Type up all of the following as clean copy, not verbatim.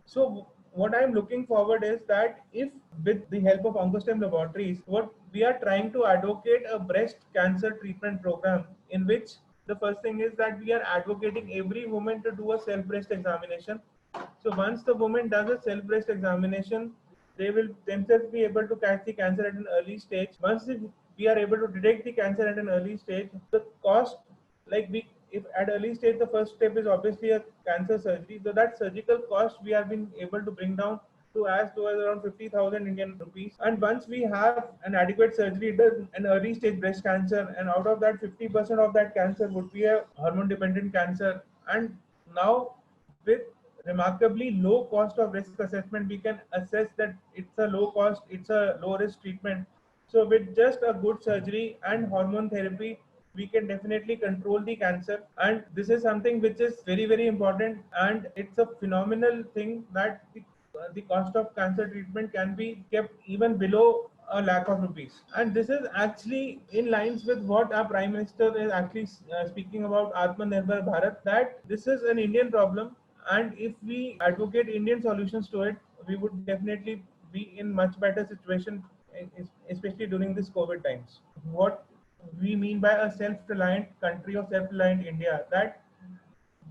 So what I'm looking forward is that if with the help of Oncostem Laboratories, what we are trying to advocate a breast cancer treatment program in which the first thing is that we are advocating every woman to do a self breast examination. So once the woman does a self breast examination, they will themselves be able to catch the cancer at an early stage. Once we are able to detect the cancer at an early stage, the cost, like we, if at early stage the first step is obviously a cancer surgery, so that surgical cost we have been able to bring down to as low as around 50,000 Indian rupees. And once we have an adequate surgery done, an early stage breast cancer, and out of that 50% of that cancer would be a hormone dependent cancer. And now with remarkably low cost of risk assessment, we can assess that it's a low cost, it's a low risk treatment. So with just a good surgery and hormone therapy, we can definitely control the cancer. And this is something which is very, very important. And it's a phenomenal thing that the cost of cancer treatment can be kept even below a lakh of rupees. And this is actually in lines with what our Prime Minister is actually speaking about Atmanirbhar Bharat, that this is an Indian problem. And if we advocate Indian solutions to it, we would definitely be in much better situation, especially during this COVID times. What we mean by a self-reliant country or self-reliant India, that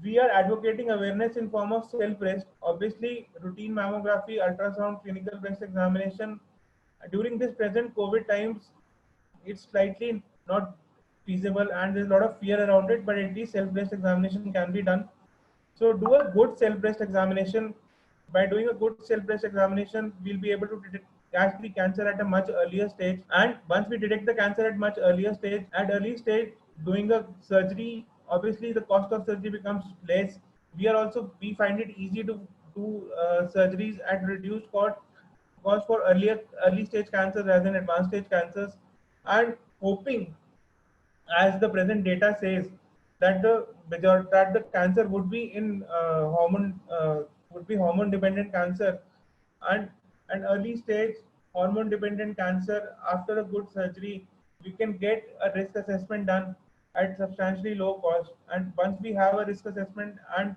we are advocating awareness in form of self-breast, obviously routine mammography, ultrasound, clinical breast examination. During this present COVID times, it's slightly not feasible and there's a lot of fear around it, but at least self-breast examination can be done. So do a good self-breast examination. By doing a good self-breast examination, we'll be able to catch the cancer at a much earlier stage. And once we detect the cancer at much earlier stage, at early stage, doing a surgery, obviously the cost of surgery becomes less. We find it easy to do surgeries at reduced cost for early stage cancers rather than advanced stage cancers, and hoping, as the present data says, that the cancer would be in hormone dependent cancer, and an early stage hormone dependent cancer. After a good surgery, we can get a risk assessment done at substantially low cost. And once we have a risk assessment, and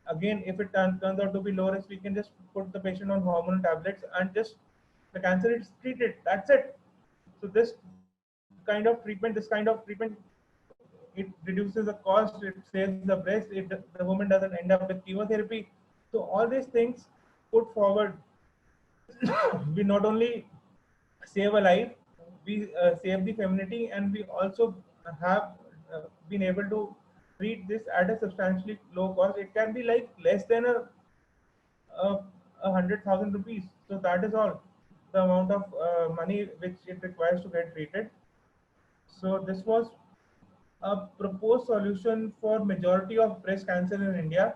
again, if it turns out to be low risk, we can just put the patient on hormonal tablets and just the cancer is treated. That's it. So this kind of treatment, it reduces the cost, it saves the breast, the woman doesn't end up with chemotherapy. So all these things put forward, we not only save a life, we save the femininity, and we also have been able to treat this at a substantially low cost. It can be like less than a, a 100,000 rupees. So that is all the amount of money which it requires to get treated. So this was a proposed solution for majority of breast cancer in India.